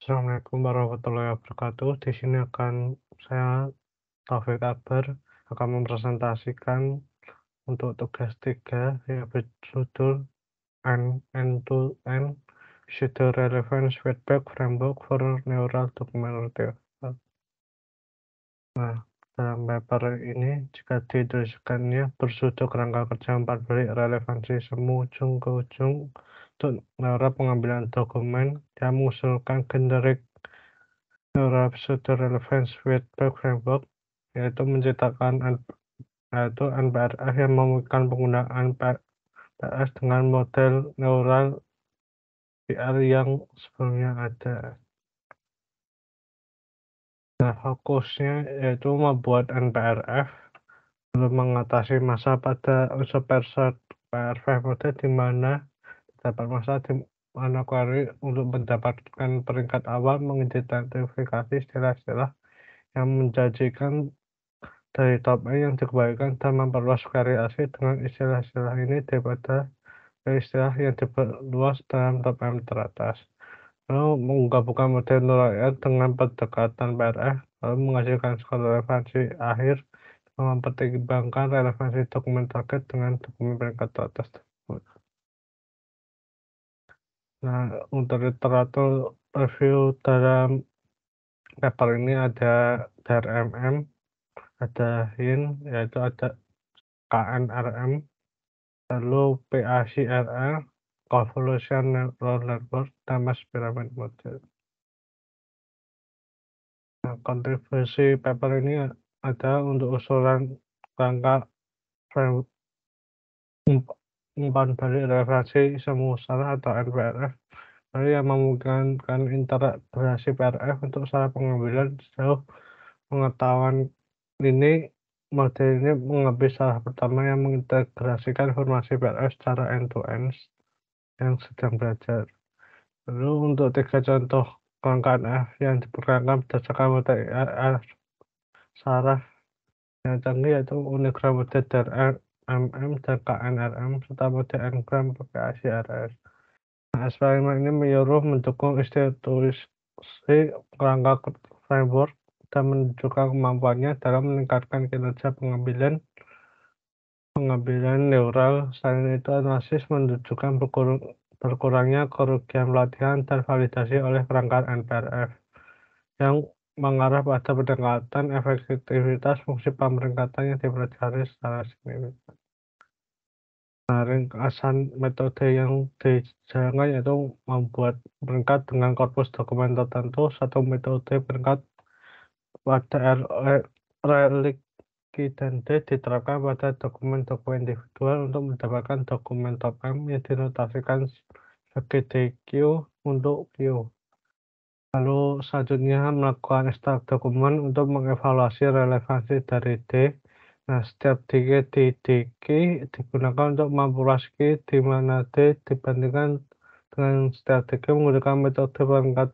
Assalamualaikum warahmatullahi wabarakatuh. Di sini saya Taufik Akbar akan mempresentasikan untuk tugas 3 yang berjudul End-to-End Pseudo Relevance Feedback Framework for Neural Document Retrieval. Nah, dalam paper ini jika dituliskannya bersudut kerangka kerja 4 balik relevansi semu ujung ke ujung untuk neural pengambilan dokumen yang mengusulkan generic Neural Pseudo Relevance Feedback Framework, yaitu NPRF yang memungkinkan penggunaan PS dengan model neural VR yang sebelumnya ada. Nah, fokusnya yaitu membuat NPRF belum mengatasi masa pada unsur PRF mode di mana terdapat masa di mana query untuk mendapatkan peringkat awal mengidentifikasi istilah-istilah yang menjanjikan dari top A yang dikembalikan dan memperluas variasi dengan istilah-istilah ini daripada istilah yang diperluas dalam top M teratas. Lalu menggabungkan model neural dengan pendekatan PRF, lalu menghasilkan skor relevansi akhir dengan mempertimbangkan relevansi dokumen target dengan dokumen peringkat teratas tersebut. Nah, untuk literatur review dalam paper ini ada DRMM, ada HIN, yaitu ada KNRM, lalu PACRL, Convolution Neural Network, dan Mass Pyramid Model. Nah, kontribusi paper ini ada untuk usulan rangka umpan balik referensi semu salah atau NPRF, lalu yang memungkinkan integrasi PRF untuk salah pengambilan sejauh pengetahuan ini. Model ini mengambil salah pertama yang mengintegrasikan informasi PRF secara end-to-end yang sedang belajar. Lalu untuk 3 contoh kelangkaan F yang diperkirakan berdasarkan model saraf yang canggih yaitu Unigram model DRMM dan KNRM serta model Ngram PACRS. Nah, eksperimen ini menyuruh mendukung institusi kerangka framework dan menunjukkan kemampuannya dalam meningkatkan kinerja pengambilan neural. Selain itu, analisis menunjukkan berkurangnya kerugian pelatihan dan validasi oleh kerangka NPRF yang mengarah pada peningkatan efektivitas fungsi pemeringkatan yang dipelajari secara signifikan. Nah, ringkasan metode yang dijalankan yaitu membuat peringkat dengan korpus dokumen tertentu. Satu metode peringkat pada relik dan D diterapkan pada dokumen-dokumen individual untuk mendapatkan dokumen top M yang dinotasikan sebagai DQ untuk Q. Lalu selanjutnya melakukan ekstrak dokumen untuk mengevaluasi relevansi dari D. Nah, setiap DQ di DQ digunakan untuk memperluas Q di mana D dibandingkan dengan setiap DQ menggunakan metode peringkat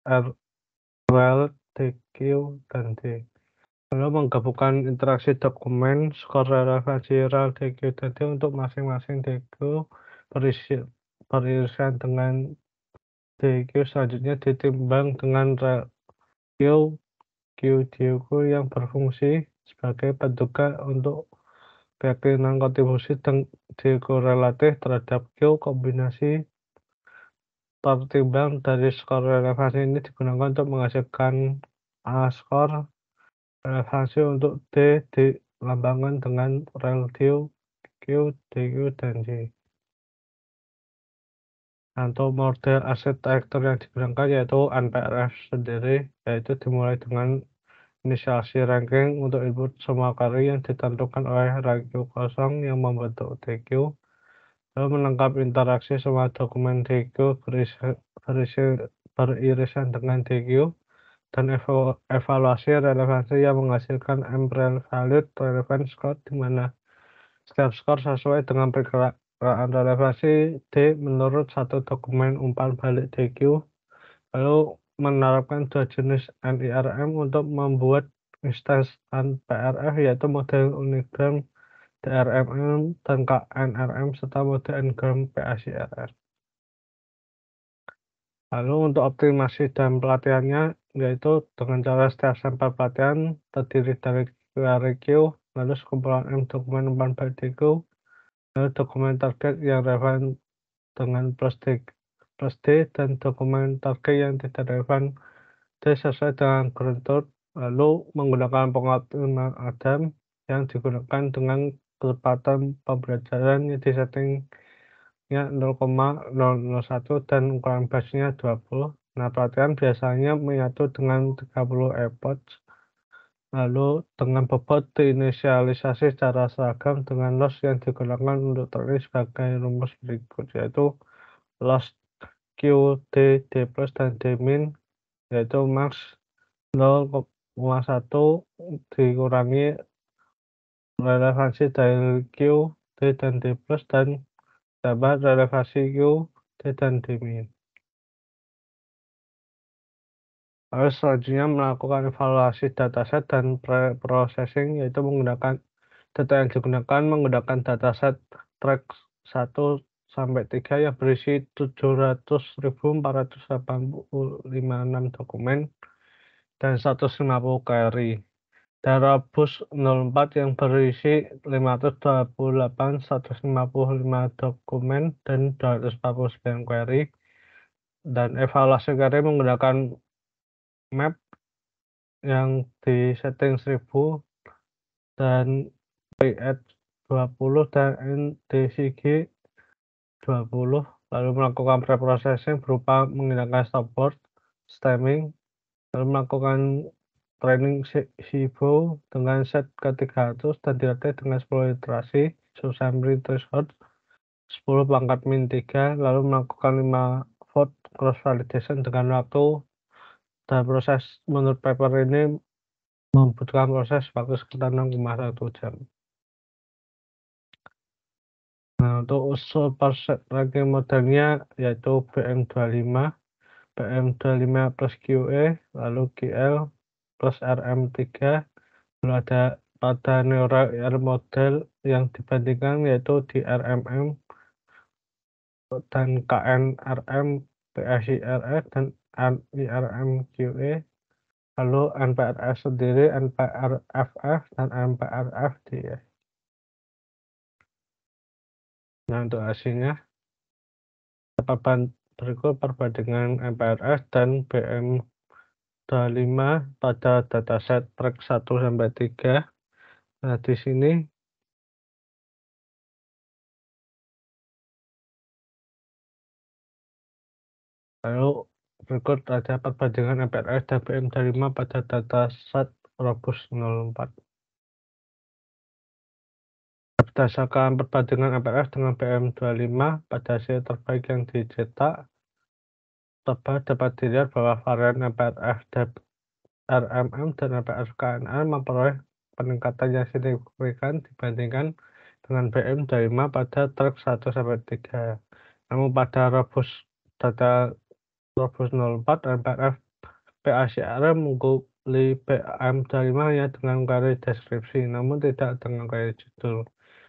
RL, DQ, dan D. Lalu menggabungkan interaksi dokumen, skor relevansi REL, DQ, dan D untuk masing-masing DQ beririsan dengan DQ selanjutnya ditimbang dengan REL Q, DQ yang berfungsi sebagai penduga untuk keyakinan kontribusi dan DQ relatif terhadap Q. Kombinasi tertimbang dari skor relevansi ini digunakan untuk menghasilkan A skor relevansi untuk D dilambangkan dengan rel Q, DQ, dan J. Untuk model arsitektur yang digunakan yaitu NPRF sendiri, yaitu dimulai dengan inisiasi ranking untuk input semua query yang ditentukan oleh ranking kosong yang membentuk DQ, lalu menangkap interaksi semua dokumen DQ beririsan dengan DQ, dan evaluasi relevansi yang menghasilkan MREL Valid Relevance Score di mana setiap skor sesuai dengan perkiraan relevansi D menurut satu dokumen umpan balik DQ. Lalu menerapkan dua jenis NIRM untuk membuat instansi PRF yaitu model Unigram DRMM dan KNRM serta model Ngram PACRS. Lalu untuk optimasi dan pelatihannya, yaitu dengan cara setiap sampel pelatihan terdiri dari query queue, lalu sekumpulan M dokumen umpan balik di queue, lalu dokumen target yang relevan dengan plus D dan dokumen target yang tidak relevan D sesuai dengan ground truth, lalu menggunakan pengoptimal Adam yang digunakan dengan kecepatan pembelajaran yang disettingnya 0,001 dan ukuran base-nya 20. Nah, pelatihan biasanya menyatu dengan 30 epoch, lalu dengan bobot diinisialisasi secara seragam dengan loss yang digunakan untuk teknik sebagai rumus berikut, yaitu loss Q, D, D plus, dan D min, yaitu max 0,1 dikurangi relevansi dari Q, D, dan D plus, dan tambah relevansi Q, D, dan D min. Lalu selanjutnya melakukan evaluasi dataset dan pre-processing, yaitu menggunakan data yang digunakan menggunakan dataset track 1 sampai 3 yang berisi 700.486 dokumen dan 150 query. Dan Rebus 04 yang berisi 528.155 dokumen dan 249 query. Dan evaluasi query menggunakan map yang disetting 1000 dan PH 20 dan NDCG 20, lalu melakukan preprocessing berupa menggunakan stopboard, stemming, lalu melakukan training SIBO dengan set ke 300 dan dilatih dengan 10 iterasi, subsampling threshold 10 pangkat min 3, lalu melakukan 5 vote cross validation dengan waktu, dan proses menurut paper ini membutuhkan proses waktu sekitar 6,1 jam. Nah, untuk usul perset ranking modelnya yaitu BM25, BM25 plus QE, lalu QL plus RM3, lalu ada pada neural IR model yang dibandingkan yaitu di RMM dan KNRM, PSIRF, dan IRM QE, lalu NPRS sendiri, NPRFF, dan NPRFD. Nah, untuk hasilnya, berikut perbandingan NPRS dan BM25 pada dataset track 1 sampai 3. Nah, di sini lalu berikut ada perbandingan NPRS dan BM25 pada dataset Rebus 04. Berdasarkan perbandingan NPRS dengan BM25 pada hasil terbaik yang dicetak, dapat dilihat bahwa varian NPRF dan RMM dan NPRS-KNR memperoleh peningkatan yang signifikan dibandingkan dengan BM25 pada track 1 sampai 3. Namun pada data Rebus 04, NPRF PACR mengungguli BM25 hanya dengan query deskripsi, namun tidak dengan query judul.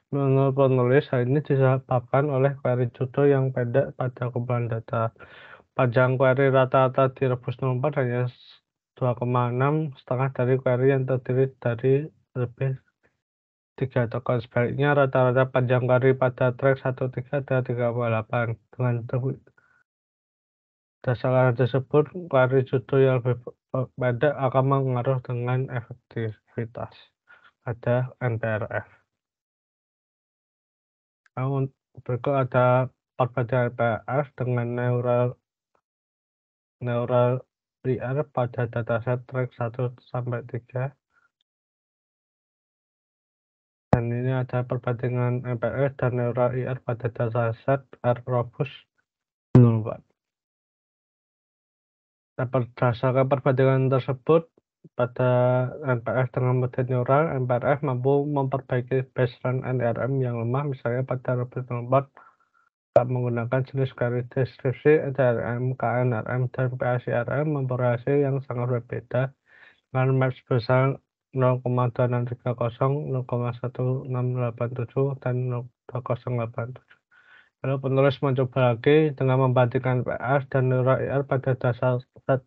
Menurut penulis, hal ini disebabkan oleh query judul yang pendek pada kumpulan data. Panjang query rata-rata di Rebus 04 hanya 2,6, setengah dari query yang terdiri dari lebih 3 token. Sebaliknya, rata-rata panjang query pada track 1-3 adalah 3,8. Dengan dasar tersebut, query judul yang lebih pendek akan mengaruh dengan efektivitas pada NPRF. Namun, berikut ada perbandingan NPRF dengan neural IR pada dataset track 1 sampai 3. Dan ini ada perbandingan NPRF dan neural IR pada dataset Rebus 04. Nah, berdasarkan perbandingan tersebut, pada NPRF dengan model neural, NPRF mampu memperbaiki baseline NRM yang lemah, misalnya pada Rebus 04 menggunakan jenis query deskripsi DRM, KNRM, dan PACRM memperoleh hasil yang sangat berbeda dengan map sebesar 0,2630, 0,1687, dan 0,2087. Lalu penulis mencoba lagi dengan membandingkan PR dan neural IR pada dasar set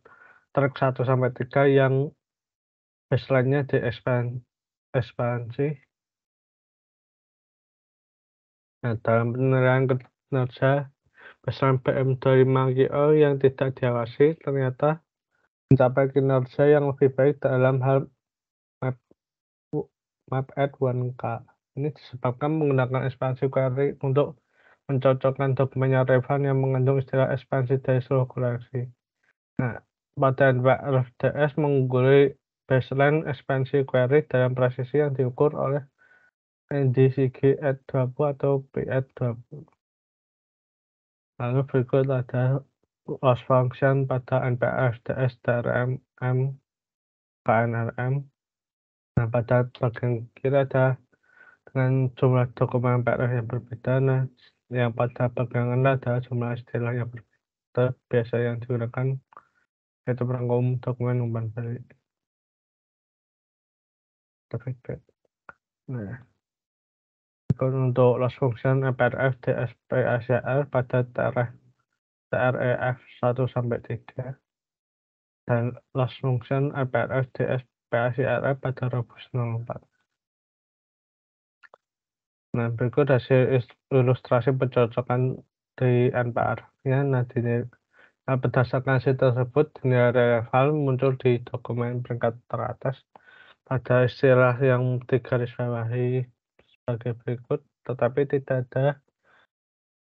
track 1-3 yang baseline-nya ekspansi. Nah, dalam penilaian kinerja baseline PM25GO yang tidak diawasi ternyata mencapai kinerja yang lebih baik dalam hal map, map at 1K. Ini disebabkan menggunakan ekspansi query untuk mencocokkan dokumen yang relevan yang mengandung istilah ekspansi dari seluruh koleksi. Nah, pada NPRFDS mengungguli baseline ekspansi query dalam presisi yang diukur oleh NDCG at 20 atau P at 20. Lalu berikut ada loss function pada NPRFDS DRM KNRM. Nah, pada bagian kiri ada dengan jumlah dokumen PRF yang berbeda. Nah, yang pada bagian kanan ada jumlah istilah yang berbeda biasa yang digunakan yaitu perangkum dokumen umpan balik. Nah, untuk loss function MPRF DSP-ACR pada TREF 1-3 dan loss function MPRF DSP-ACR pada Robust 04. Nah, berikut hasil ilustrasi pencocokan di NPR-nya. Nah, berdasarkan hasil tersebut, nilai relevan muncul di dokumen peringkat teratas pada istilah yang digarisbawahi sebagai berikut, tetapi tidak ada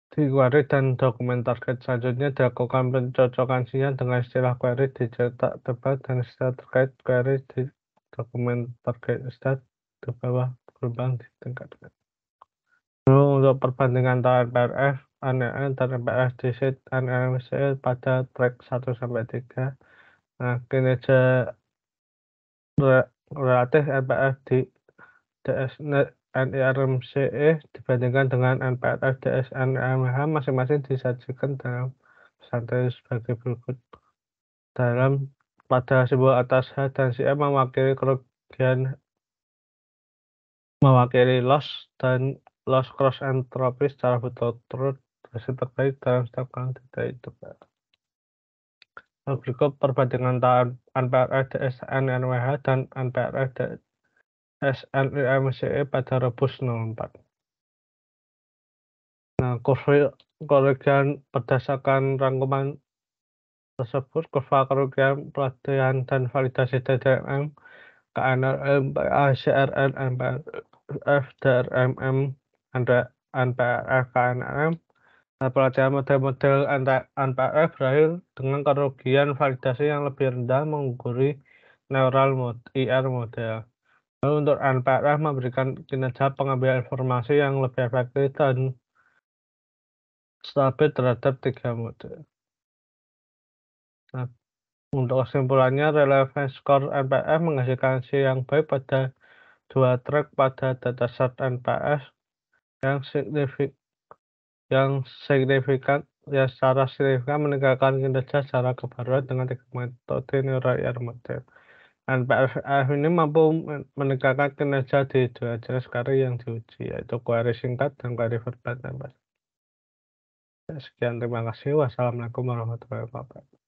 di query dan dokumen target. Selanjutnya dilakukan pencocokan sinyal dengan istilah query dicetak tebal dan istilah terkait query di dokumen target istilah di bawah gelombang ditingkatkan. Untuk perbandingan antara NPRF, ANL, dan NPRF disit NLMC pada track 1-3. Nah, kinerja relatif NPRF di DSNet NIRMCE dibandingkan dengan NPRF DSNMH masing-masing disajikan dalam santai sebagai berikut. Pada simbol atas H dan CM mewakili kerugian mewakili loss dan loss cross entropy secara berturut-turut hasil terbaik dalam setiap kali data itu. Berikut perbandingan antara NPRF DSNMH dan NPRF DSNIRMCE pada Robust 04. Nah, kerugian berdasarkan rangkuman tersebut, kurva kerugian pelatihan dan validasi DDM, KNRM, PACRN, NPRF, DRMM, NPRF, KNRM, dan pelatihan model-model NPRF berakhir dengan kerugian validasi yang lebih rendah mengungguli IR model. Lalu untuk NPRF memberikan kinerja pengambilan informasi yang lebih efektif dan stabil terhadap 3 model. Nah, untuk kesimpulannya, relevance score NPF menghasilkan hasil yang baik pada 2 track pada dataset NPF yang secara signifikan meningkatkan kinerja secara kebaruan dengan 3 metode neural IR model. NPF ini mampu meningkatkan kinerja di 2 jenis query yang diuji, yaitu query singkat dan query verbatim. Sekian, terima kasih. Wassalamualaikum warahmatullahi wabarakatuh.